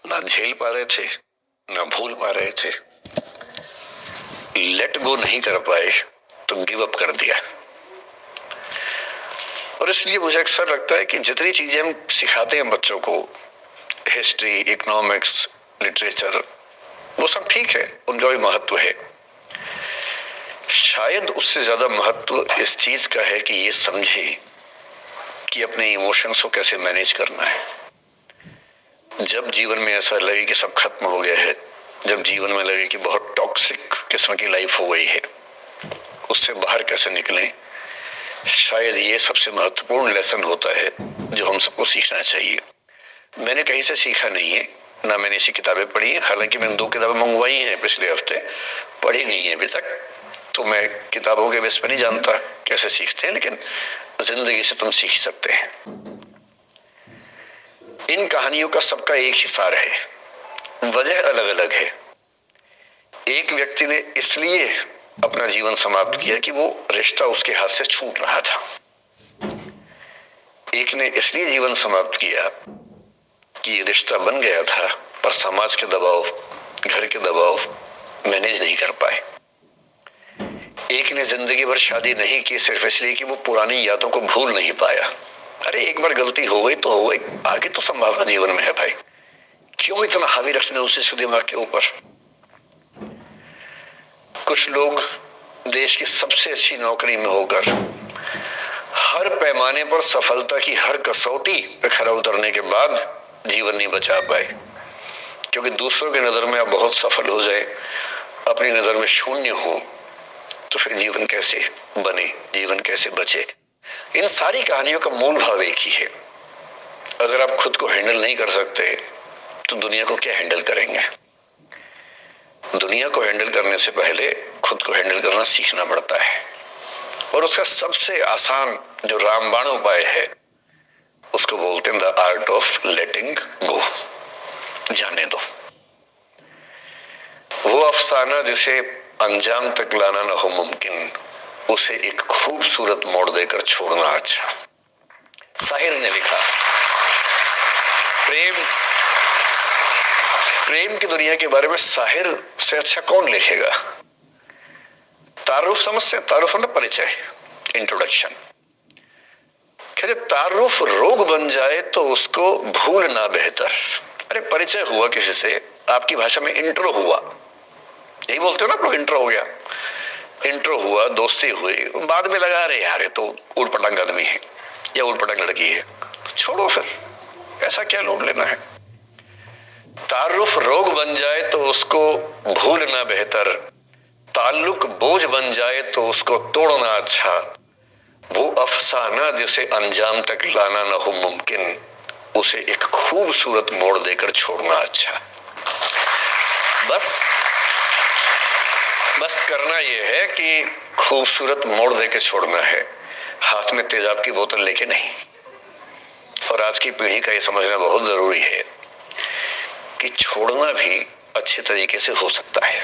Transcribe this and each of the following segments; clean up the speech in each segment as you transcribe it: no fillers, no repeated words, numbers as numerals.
ना झेल पा रहे थे, ना भूल पा रहे थे, लेट गो नहीं कर पाए तो गिव अप कर दिया। और इसलिए मुझे अक्सर लगता है कि जितनी चीजें हम सिखाते हैं बच्चों को, हिस्ट्री, इकोनॉमिक्स, लिटरेचर, वो सब ठीक है, उनका भी महत्व है। शायद उससे ज्यादा महत्व इस चीज का है कि ये समझे कि अपने इमोशंस को कैसे मैनेज करना है। जब जीवन में ऐसा लगे कि सब खत्म हो गया है, जब जीवन में लगे कि बहुत टॉक्सिक किस्म की लाइफ हो गई है, उससे बाहर कैसे निकलें, शायद ये सबसे महत्वपूर्ण लेसन होता है जो हम सबको सीखना चाहिए। मैंने कहीं से सीखा नहीं है, ना मैंने ऐसी किताबें पढ़ी हैं, हालांकि मैंने 2 किताबें मंगवाई हैं पिछले हफ्ते, पढ़ी नहीं है अभी तक, तो मैं किताबों के बेस पर नहीं जानता कैसे सीखते हैं, लेकिन जिंदगी से तुम सीख सकते हैं। इन कहानियों का सबका एक ही सार है, वजह अलग अलग है। एक व्यक्ति ने इसलिए अपना जीवन समाप्त किया कि वो रिश्ता उसके हाथ से छूट रहा था। एक ने इसलिए जीवन समाप्त किया कि रिश्ता बन गया था, पर समाज के दबाव, घर के दबाव मैनेज नहीं कर पाए। एक ने जिंदगी भर शादी नहीं की सिर्फ इसलिए कि वो पुरानी यादों को भूल नहीं पाया। अरे एक बार गलती हो गई तो हो गई, आगे तो संभावना जीवन में है भाई, क्यों इतना हावी रखने उस दिमाग के ऊपर। कुछ लोग देश की सबसे अच्छी नौकरी में होकर हर पैमाने पर सफलता की हर कसौटी पे खरा उतरने के बाद जीवन नहीं बचा पाए, क्योंकि दूसरों की नजर में आप बहुत सफल हो जाए, अपनी नजर में शून्य हो, तो फिर जीवन कैसे बने, जीवन कैसे बचे। इन सारी कहानियों का मूल भाव एक ही है, अगर आप खुद को हैंडल नहीं कर सकते तो दुनिया को क्या हैंडल करेंगे। दुनिया को हैंडल करने से पहले खुद को हैंडल करना सीखना पड़ता है, और उसका सबसे आसान जो रामबाण उपाय है उसको बोलते हैं द आर्ट ऑफ लेटिंग गो, जाने दो। वो अफसाना जिसे अंजाम तक लाना न हो मुमकिन, उसे एक खूबसूरत मोड़ देकर छोड़ना अच्छा। साहिर ने लिखा, प्रेम की दुनिया के बारे में साहिर से अच्छा कौन लिखेगा। तारुफ समझते, तारुफ मतलब परिचय, इंट्रोडक्शन। कहते तारुफ रोग बन जाए तो उसको भूलना बेहतर। अरे परिचय हुआ किसी से, आपकी भाषा में इंट्रो हुआ, यही बोलते हो ना आप लोग, इंट्रो हो गया, इंट्रो हुआ, दोस्ती हुई, बाद में लगा रहे यार ये तो ऊट पटांग आदमी है या ऊट पटांग लड़की है, छोड़ो फिर, ऐसा क्या लोड लेना है। तारुफ रोग बन जाए तो उसको भूलना बेहतर, ताल्लुक बोझ बन जाए तो उसको तोड़ना अच्छा। वो अफसाना जिसे अंजाम तक लाना न हो मुमकिन, उसे एक खूबसूरत मोड़ देकर छोड़ना अच्छा। बस करना यह है कि खूबसूरत मोड़ देकर छोड़ना है, हाथ में तेजाब की बोतल लेके नहीं। और आज की पीढ़ी का यह समझना बहुत जरूरी है कि छोड़ना भी अच्छे तरीके से हो सकता है।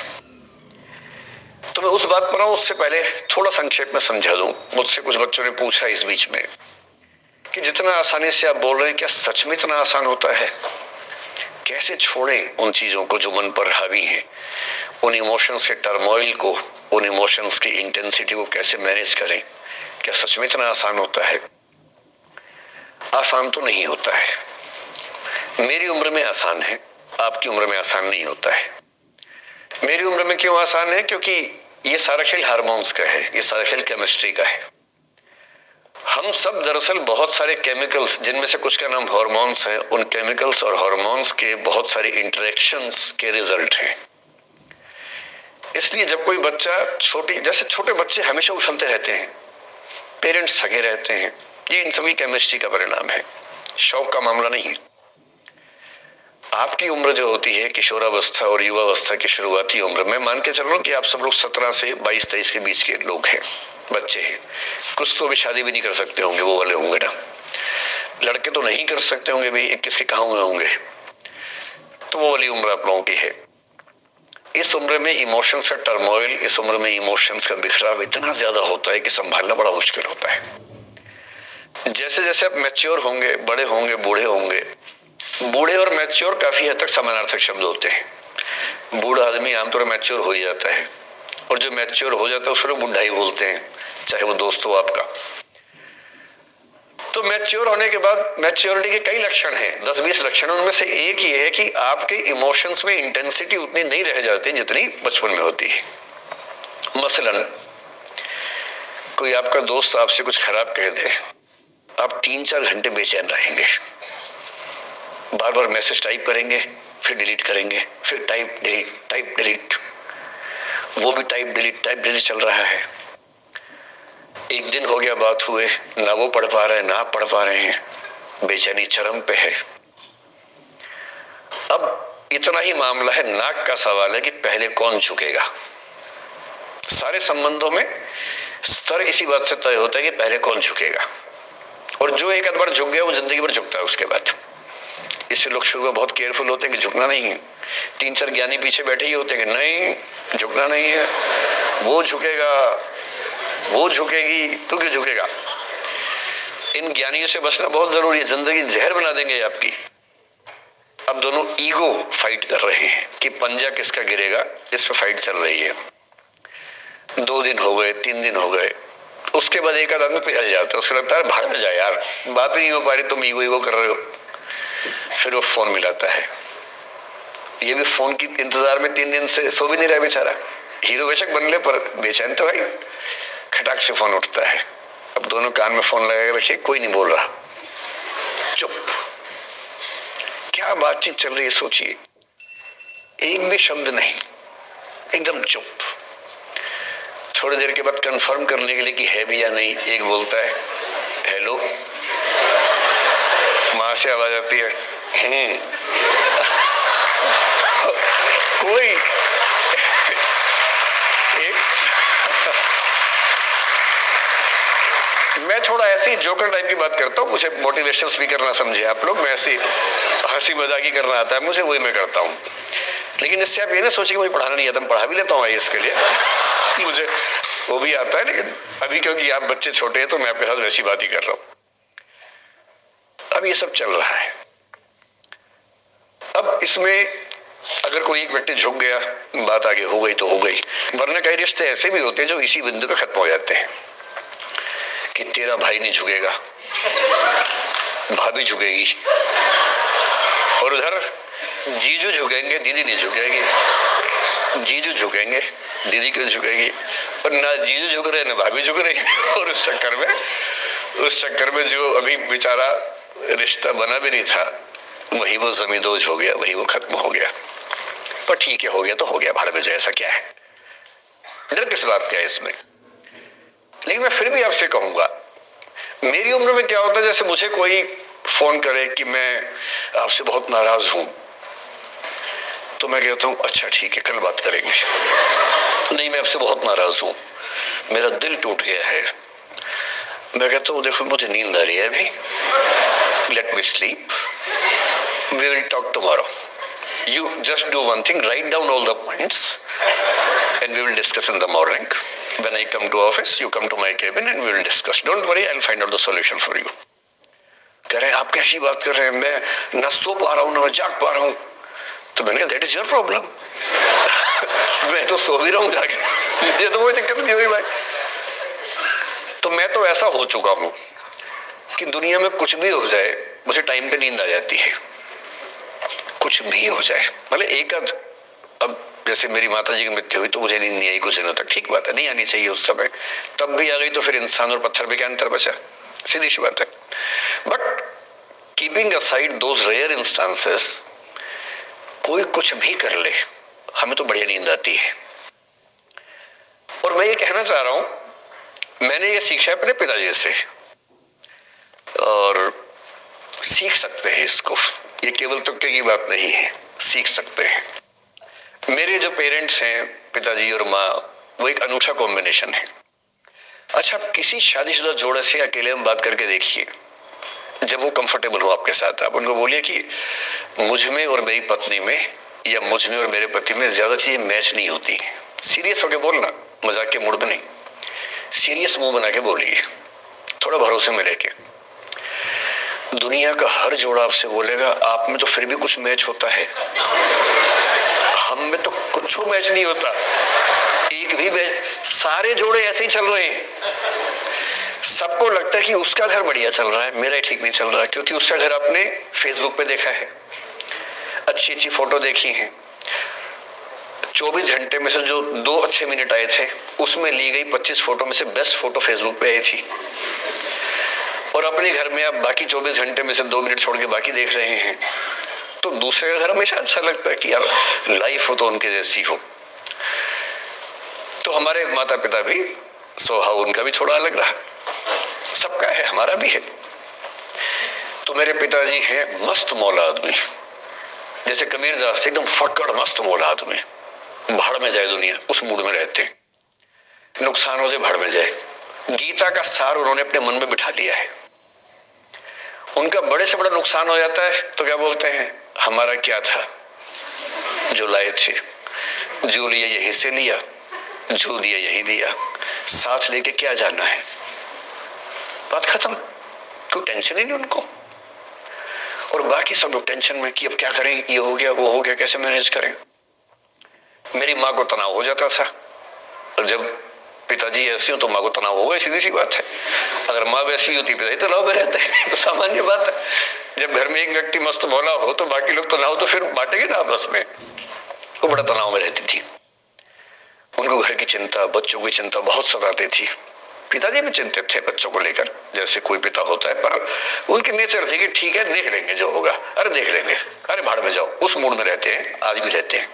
तो मैं उस बात पर आऊं उससे पहले थोड़ा संक्षेप में समझा दूं। मुझसे कुछ बच्चों ने पूछा इस बीच में कि जितना आसानी से आप बोल रहे हैं, क्या सच में इतना आसान होता है? कैसे छोड़ें उन चीजों को जो मन पर हावी हैं, उन इमोशंस के टर्मोइल को, उन इमोशंस की इंटेंसिटी को कैसे मैनेज करें? क्या सच में इतना आसान होता है? आसान तो नहीं होता है। मेरी उम्र में आसान है, आपकी उम्र में आसान नहीं होता है। मेरी उम्र में क्यों आसान है? क्योंकि ये सारा खेल हार्मोन्स का है, ये सारा खेल केमिस्ट्री का है। हम सब दरअसल बहुत सारे केमिकल्स, जिनमें से कुछ का नाम हार्मोन्स है, उन केमिकल्स और हार्मोन्स के बहुत सारे इंटरेक्शंस के रिजल्ट हैं। इसलिए जब कोई बच्चा जैसे छोटे बच्चे हमेशा उछलते रहते हैं, पेरेंट्स थके रहते हैं, ये इन सभी केमिस्ट्री का परिणाम है, शौक का मामला नहीं है। आपकी उम्र जो होती है किशोरावस्था और युवावस्था की शुरुआती उम्र में, मान के चलो कि आप सब लोग 17 से 22-23 के बीच के लोग हैं, बच्चे हैं। कुछ तो अभी शादी भी नहीं कर सकते होंगे, वो वाले होंगे ना, लड़के तो नहीं कर सकते होंगे भाई, 21 के कहाँ हुए होंगे, तो वो वाली उम्र आप लोगों की है। इस उम्र में इमोशंस का टर्मोइल, इस उम्र में इमोशंस का बिखराव इतना ज्यादा होता है कि संभालना बड़ा मुश्किल होता है। जैसे जैसे आप मैच्योर होंगे, बड़े होंगे, बूढ़े होंगे, बूढ़े और मैच्योर काफी हद तक समानार्थक शब्द होते हैं। बूढ़ा आदमी आमतौर पर मैच्योर हो ही जाता है, और जो मैच्योर हो जाता है उसको लोग बुढ़ा ही बोलते हैं, चाहे वो दोस्त हो आपका। तो मैच्योर होने के बाद मैच्योरिटी के कई लक्षण हैं, 10-20 लक्षण। उनमें से एक ये है कि आपके इमोशंस में इंटेंसिटी उतनी नहीं रह जाती जितनी बचपन में होती है। मसलन कोई आपका दोस्त आपसे कुछ खराब कह दे, आप 3-4 घंटे बेचैन रहेंगे, बार बार मैसेज टाइप करेंगे, फिर डिलीट करेंगे, फिर टाइप डिलीट, वो भी टाइप डिलीट चल रहा है। एक दिन हो गया बात हुए, ना वो पढ़ पा रहे हैं ना आप पढ़ पा रहे हैं, बेचैनी चरम पे है। अब इतना ही मामला है, नाक का सवाल है कि पहले कौन झुकेगा। सारे संबंधों में स्तर इसी बात से तय होता है कि पहले कौन झुकेगा, और जो एक आध बार झुक गया वो जिंदगी भर झुकता है उसके बाद। इससे लोग शुरू में बहुत केयरफुल होते हैं कि झुकना नहीं है। 3-4 ज्ञानी पीछे बैठे ही होते हैं कि नहीं झुकना नहीं है, वो झुकेगा, वो झुकेगी, तू क्यों झुकेगा। इन ज्ञानियों से बचना बहुत जरूरी है, जिंदगी जहर बना देंगे आपकी। अब दोनों ईगो फाइट कर रहे हैं कि पंजा किसका गिरेगा, इस पे फाइट चल रही है। 2 दिन हो गए, 3 दिन हो गए, उसके बाद एक आदमी पिघल जाता है, उसको लगता है भाड़ में जाए यार, बात नहीं हो पा रही, तुम ईगो कर रहे हो। फिर वो फोन मिलाता है, ये भी फोन की इंतजार में 3 दिन से सो भी नहीं रहा बेचारा। हीरो बेशक बन ले पर बेचैन तो भाई। खटाक से फोन उठता है, अब दोनों कान में फोन लगा के रखिए, कोई नहीं बोल रहा, चुप। क्या बातचीत चल रही है सोचिए, एक भी शब्द नहीं, एकदम चुप। थोड़ी देर के बाद कंफर्म करने के लिए कि है भी या नहीं, एक बोलता है हेलो, मां से आवाज आती है कोई एक मैं थोड़ा ऐसी जोकर टाइप की बात करता हूँ, मुझे मोटिवेशनल स्पीकर ना समझे आप लोग, मैं ऐसी हंसी मजाकी करना आता है मुझे, वही मैं करता हूँ। लेकिन इससे आप ये ना सोचिए कि मुझे पढ़ाना नहीं आता, मैं पढ़ा भी लेता हूँ इसके लिए, मुझे वो भी आता है। लेकिन अभी क्योंकि आप बच्चे छोटे हैं तो मैं आपके साथ वैसी बात ही कर रहा हूँ। अब ये सब चल रहा है। अब इसमें अगर कोई एक व्यक्ति झुक गया, बात आगे हो गई तो हो गई, वरना कई रिश्ते ऐसे भी होते हैं जो इसी बिंदु पे खत्म हो जाते हैं कि तेरा भाई नहीं झुकेगा, भाभी झुकेगी, और उधर जीजू झुकेंगे, दीदी नहीं झुकेगी। जीजू झुकेंगे, दीदी क्यों झुकेगी, और ना जीजू झुक रहे ना भाभी झुक रही। और उस चक्कर में जो अभी बेचारा रिश्ता बना भी नहीं था, वही वो जमींदोज हो गया, वही वो खत्म हो गया। पर ठीक है, हो गया तो हो गया, भाड़ में जाए, ऐसा क्या है, डर किस बात का है इसमें। लेकिन मैं फिर भी आपसे कहूंगा, मेरी उम्र में क्या होता है, जैसे मुझे कोई फोन करे कि मैं आपसे बहुत नाराज हूं, तो मैं कहता हूं अच्छा ठीक है, कल बात करेंगे। नहीं, मैं आपसे बहुत नाराज हूं, मेरा दिल टूट गया है। मैं कहता हूं देखो मुझे नींद आ रही है अभी, let me sleep, we will talk tomorrow. You just do one thing, write down all the points and we will discuss in the morning. When I come to office, you come to my cabin and we will discuss. Don't worry, I'll find out the solution for you. कह रहे हैं आप कैसी बात कर रहे हैं, मैं ना सो पा रहा हूँ ना जाग पा रहा हूँ। तो मैंने कहा that is your problem. मैं तो सो भी रहा हूँ जाके, मुझे तो कोई दिक्कत नहीं हुई भाई। तो मैं तो ऐसा हो चुका हूँ कि दुनिया में कुछ भी हो जाए मुझे टाइम पे नींद आ जाती है, कुछ भी हो जाए। मतलब एक अब जैसे मेरी माता जी की मृत्यु हुई तो मुझे नींद नहीं आई कुछ दिनों तक, ठीक बात है, नहीं आनी चाहिए उस समय, तब भी आ गई तो फिर इंसान और पत्थर में क्या अंतर बचा, सीधी सी बात है। But keeping aside those rare instances, कोई कुछ भी कर ले हमें तो बढ़िया नींद आती है। और मैं ये कहना चाह रहा हूं, मैंने ये सीखा है अपने पिताजी से, और सीख सकते हैं इसको, ये केवल तुक्के की बात नहीं है, सीख सकते हैं। मेरे जो पेरेंट्स हैं, पिताजी और माँ, वो एक अनूठा कॉम्बिनेशन है। अच्छा, किसी शादीशुदा जोड़े से अकेले में बात करके देखिए, जब वो कंफर्टेबल हो आपके साथ, आप उनको बोलिए कि मुझ में और मेरी पत्नी में, या मुझ में और मेरे पति में ज्यादा चीजें मैच नहीं होती। सीरियस होके बोलना, मजाक के मूड में नहीं, सीरियस मुंह बना के बोलिए, थोड़ा भरोसे में लेके। दुनिया का हर जोड़ा आपसे बोलेगा आप में तो फिर भी कुछ मैच होता है, हम में तो कुछ मैच नहीं होता, एक भी मैच। सारे जोड़े ऐसे ही चल रहे हैं। सबको लगता है कि उसका घर बढ़िया चल रहा है, मेरा ठीक नहीं चल रहा है, क्योंकि उसका घर आपने फेसबुक पे देखा है, अच्छी अच्छी फोटो देखी है। 24 घंटे में से जो 2 अच्छे मिनट आए थे उसमें ली गई 25 फोटो में से बेस्ट फोटो फेसबुक पे आई थी, और अपने घर में आप बाकी 24 घंटे में से 2 मिनट छोड़ के बाकी देख रहे हैं। तो दूसरे का घर हमेशा अच्छा लगता है कि यार लाइफ हो तो उनके जैसी हो। तो हमारे माता पिता भी स्वभाव उनका भी थोड़ा अलग रहा, सबका है, हमारा भी है। तो मेरे पिताजी हैं मस्त मौला आदमी, जैसे कबीर दास एकदम फक्कड़ मस्त मौला आदमी, भाड़ में जाए दुनिया उस मूड में रहते हैं, नुकसान हो जाए भाड़ में जाए। गीता का सार उन्होंने अपने मन में बिठा लिया है। उनका बड़े से बड़ा नुकसान हो जाता है तो क्या बोलते हैं, हमारा क्या था, जो लाए थे, जो लिया यहीं से लिया, जो दिया यही दिया, साथ लेके क्या जाना है, बात खत्म, कोई टेंशन ही नहीं उनको। और बाकी सब लोग टेंशन में कि अब क्या करें, ये हो गया वो हो गया, कैसे मैनेज करें। मेरी माँ को तनाव हो जाता था, और जब पिताजी ऐसे हो तो माँ को तनाव होगा, सीधी सी बात है। अगर माँ वैसी होती पिताजी तनाव में रहते हैं, तो सामान्य बात है। जब घर में एक व्यक्ति मस्त मौला हो तो बाकी लोग तनाव तो फिर बांटेंगे ना आपस में। वो बड़ा तनाव में रहती थी, उनको घर की चिंता, बच्चों की चिंता बहुत सताती थी। पिताजी भी चिंतित थे बच्चों को लेकर, जैसे कोई पिता होता है, पर उनकी नेचर थी कि ठीक है देख लेंगे जो होगा, अरे देख लेंगे, अरे भाड़ में जाओ, उस मूड में रहते हैं, आज भी रहते हैं।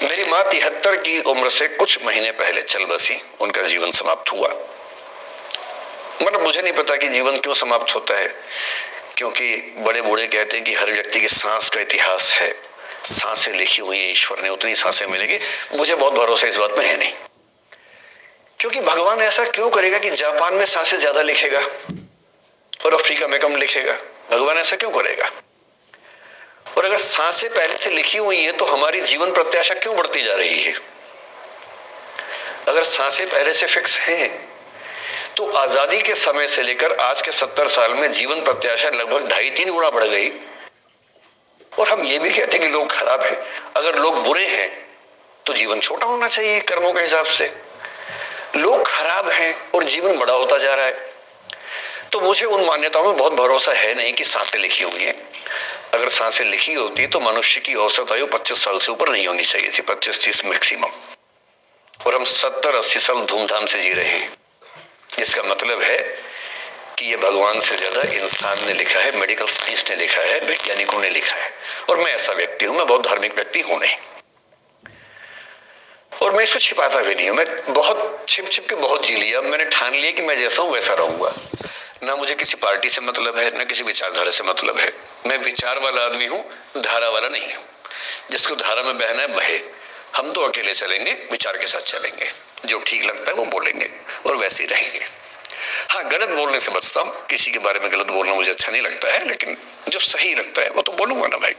मेरी माँ 73 की उम्र से कुछ महीने पहले चल बसी, उनका जीवन समाप्त हुआ। मतलब मुझे नहीं पता कि जीवन क्यों समाप्त होता है, क्योंकि बड़े बूढ़े कहते हैं कि हर व्यक्ति की सांस का इतिहास है, सांसें लिखी हुई है ईश्वर ने, उतनी सांसें मिलेगी। मुझे बहुत भरोसा इस बात में है नहीं, क्योंकि भगवान ऐसा क्यों करेगा कि जापान में सांसें ज्यादा लिखेगा और अफ्रीका में कम लिखेगा, भगवान ऐसा क्यों करेगा। और अगर सांसें पहले से लिखी हुई है तो हमारी जीवन प्रत्याशा क्यों बढ़ती जा रही है। अगर सांसें पहले से फिक्स हैं तो आजादी के समय से लेकर आज के 70 साल में जीवन प्रत्याशा लगभग 2.5-3 गुना बढ़ गई। और हम ये भी कहते हैं कि लोग खराब हैं। अगर लोग बुरे हैं तो जीवन छोटा होना चाहिए कर्मों के हिसाब से। लोग खराब हैं और जीवन बड़ा होता जा रहा है। तो मुझे उन मान्यताओं में बहुत भरोसा है नहीं कि सांसें लिखी हुई हैं। अगर सांसें लिखी होती तो मनुष्य की औसत आयु 25 साल से ऊपर नहीं होनी चाहिए थी, 25-30 मैक्सिमम। और हम 70-80 साल धूमधाम से जी रहे हैं। इसका मतलब है कि ये भगवान से ज्यादा इंसान ने लिखा है, मेडिकल साइंस ने लिखा है, वैज्ञानिकों ने लिखा है। और मैं ऐसा व्यक्ति हूं, मैं बहुत धार्मिक व्यक्ति हूं नहीं, और मैं इसको छिपाता भी नहीं हूं। मैं बहुत छिप छिप के बहुत जी लिया। मैंने ठान लिया कि मैं जैसा हूं वैसा रहूंगा। ना मुझे किसी पार्टी से मतलब है, ना किसी विचारधारा से मतलब है। मैं विचार वाला आदमी हूं, धारा वाला नहीं हूं। जिसको धारा में बहना है बहे, हम तो अकेले चलेंगे, विचार के साथ चलेंगे। जो ठीक लगता है वो बोलेंगे और वैसे ही रहेंगे। हाँ, गलत बोलने से बचता हूँ, किसी के बारे में गलत बोलना मुझे अच्छा नहीं लगता है, लेकिन जो सही लगता है वो तो बोलूंगा ना भाई।